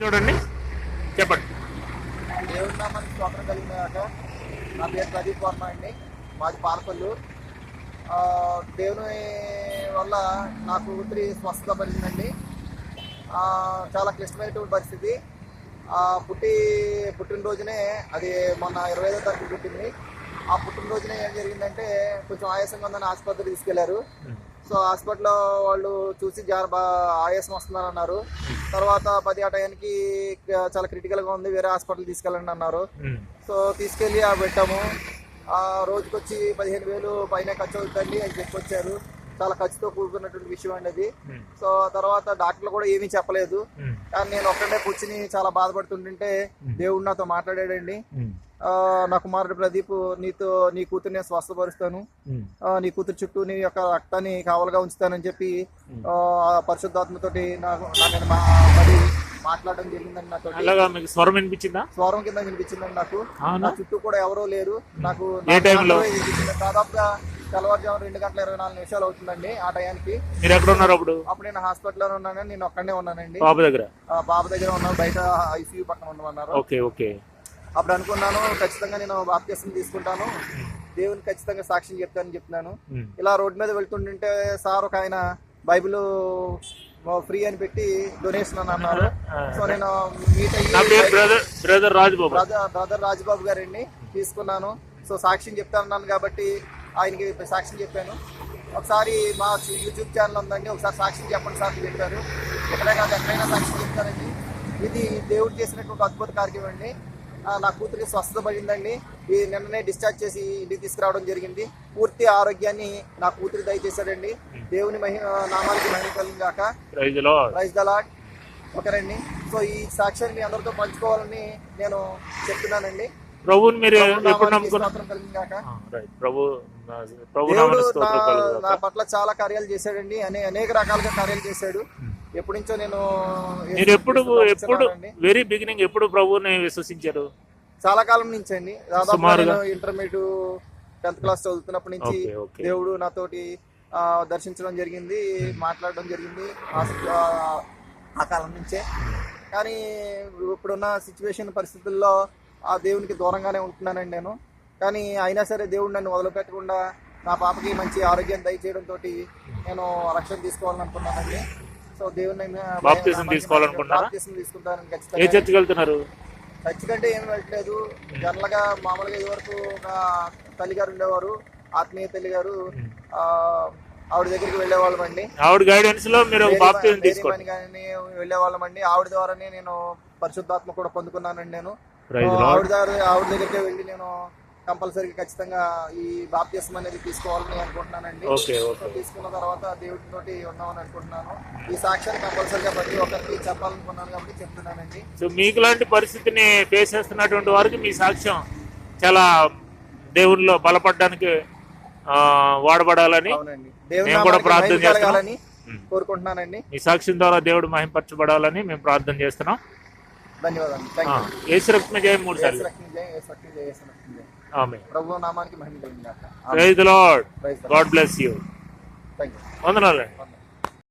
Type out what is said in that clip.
చూడండి, చెప్పండి. దేవుడి నామానికి స్తోత్రం కలిగినాక. నా పేరు ప్రదీప్ వర్మ అండి, మాది పాలకొల్లు. దేవుని వల్ల నా కూతురి స్వస్థత పడిందండి. చాలా క్లిష్టమైనటువంటి పరిస్థితి. పుట్టినరోజునే, అది మొన్న 25వ తారీఖు పుట్టింది. ఆ పుట్టినరోజునే ఏం జరిగిందంటే, కొంచెం ఆయాసంగా ఉందని ఆసుపత్రికి తీసుకెళ్లారు. సో హాస్పిటల్లో వాళ్ళు చూసి ఆయాసం వస్తుందని అన్నారు. తర్వాత 10 ఆ టైంకి చాలా క్రిటికల్గా ఉంది, వేరే హాస్పిటల్ తీసుకెళ్ళండి అన్నారు. సో తీసుకెళ్ళి పెట్టాము. రోజుకొచ్చి 15,000 పైన ఖర్చు అవుతుందండి అని చెప్పొచ్చారు. చాలా ఖర్చుతో కూడుకున్నటువంటి విషయం అండి అది. సో తర్వాత డాక్టర్లు కూడా ఏమీ చెప్పలేదు. కానీ నేను ఒక్కడే కూర్చుని చాలా బాధపడుతుంటే దేవుడు నాతో మాట్లాడాడండి. నా కుమారుడు ప్రదీప్, నీ కూతురు నేను స్వస్థపరుస్తాను, నీ కూతురు చుట్టూ నీ యొక్క రక్తాన్ని కావలుగా ఉంచుతానని చెప్పి పరిశుద్ధాత్మతోటి మరి మాట్లాడడం జరిగిందండి. నాతో స్వరం వినిపించిందా? స్వరం కింద వినిపించిందండి నాకు. నా చుట్టూ కూడా ఎవరో లేరు. నాకు దాదాపుగా తెల్లవారుజాము 2:24 అవుతుందండి. ఆ టయానికి మీరు ఎక్కడ ఉన్నారు? అప్పుడు నేను హాస్పిటల్లో ఉన్నాను. నేను ఒక్కడే ఉన్నానండి. బాబు దగ్గర ఉన్నాను, బయట ఐసీయూ పక్కన ఉండమన్నారు. అప్పుడు అనుకున్నాను, ఖచ్చితంగా నేను బాప్తిసం తీసుకుంటాను, దేవుని ఖచ్చితంగా సాక్ష్యం చెప్తానని చెప్తున్నాను. ఇలా రోడ్డు మీద వెళ్తుంటే సార్ ఒక ఆయన బైబిల్ ఫ్రీ అని పెట్టి డొనేషన్ అని అన్నారు. సో నేను మీట్ అయ్యి బ్రదర్ రాజబాబు గారండి తీసుకున్నాను. సో సాక్ష్యం చెప్తానన్నాను కాబట్టి ఆయనకి సాక్ష్యం చెప్పాను. ఒకసారి మా యూట్యూబ్ ఛానల్ ఉందండి, ఒకసారి సాక్ష్యం చెప్పండి సార్ చెప్పారు. ఎక్కడైనా సాక్ష్యం చెప్తారండి. ఇది దేవుడు చేసినటువంటి అద్భుత కార్యక్రమం అండి. నా కూతురికి స్వస్థత పడిందండి. ఈ నిన్ననే డిశ్చార్జ్ చేసి ఇంటికి తీసుకురావడం జరిగింది. పూర్తి ఆరోగ్యాన్ని నా కూతురు దయచేశాడండి. దేవుని నామానికి మహిమ కలిగాక. Praise the Lord. ఓకేనండి. సో ఈ సాక్ష్యాన్ని మీ అందరితో పంచుకోవాలని నేను చెప్తున్నానండి. ప్రభువుని మీరు దేవుడు నా పట్ల చాలా కార్యాలు చేశాడండి, అనేక రకాలుగా కార్యాలు చేశాడు. ఎప్పటి నుంచో నేను వెరీ బిగినింగ్ ఎప్పుడు ప్రభువుని విశ్వసించారు? చాలా కాలం నుంచి అండి. దాదాపు నేను ఇంటర్మీడియట్ 10th క్లాస్ చదువుతున్నప్పటి నుంచి దేవుడు నాతోటి దర్శించడం జరిగింది, మాట్లాడడం జరిగింది ఆ కాలం నుంచే. కానీ ఇప్పుడున్న సిచ్యువేషన్ పరిస్థితుల్లో ఆ దేవునికి దూరంగానే ఉంటున్నానండి నేను. కానీ అయినా సరే దేవుడు నన్ను వదిలిపెట్టకుండా నా పాపకి మంచి ఆరోగ్యం దయచేయడంతో నేను రక్షణ తీసుకోవాలని అనుకున్నానండి. సో దేవుని బాప్తిజం తీసుకుంటానని ఖచ్చితంగా. చర్చ్ కంటే ఏమి వెళ్ళట్లేదు. జనరల్ గా మామూలుగా ఇదివరకు ఒక తల్లిగారు ఉండేవారు, ఆత్మీయ తల్లిగారు, ఆవిడ దగ్గరికి వెళ్ళేవాళ్ళం అండి. ఆవిడ గైడెన్స్ లో మీరు వెళ్ళేవాళ్ళం అండి. ఆవిడ ద్వారానే నేను పరిశుద్ధాత్మ కూడా పొందుకున్నానండి. నేను ఆవిడ దగ్గరికి వెళ్ళి నేను కంపల్సరీగా ఖచ్చితంగా ఈ బాప్తిసం అనేది తీసుకోవాలని అనుకుంటున్నానండి. తీసుకున్న తర్వాత దేవుడితోటి ఉన్నామని అనుకుంటున్నాను. ఈ సాక్ష్యాన్ని కంపల్సరీగా ప్రతి ఒక్కరికి చెప్పాలనుకున్నాను కాబట్టి చెప్తున్నానండి. సో మీకు లాంటి పరిస్థితిని ఫేస్ చేస్తున్నటువంటి వారికి మీ సాక్ష్యం చాలా దేవునిలో బలపడడానికి వాడబడాలని మేము కూడా ప్రార్థన చేస్తున్నాం. కోరుకుంటున్నానండి. ఈ సాక్ష్యం ద్వారా దేవుడు మహింపరచబడాలని మేము ప్రార్థన చేస్తున్నాం. ధన్యవాదాలు. యేసు రక్తమే జయం 3 సార్లు. ఆమేన్. ప్రభువు నామానికి మహిమ కలుగుగాక. Praise the Lord. God bless you. వందనాలు.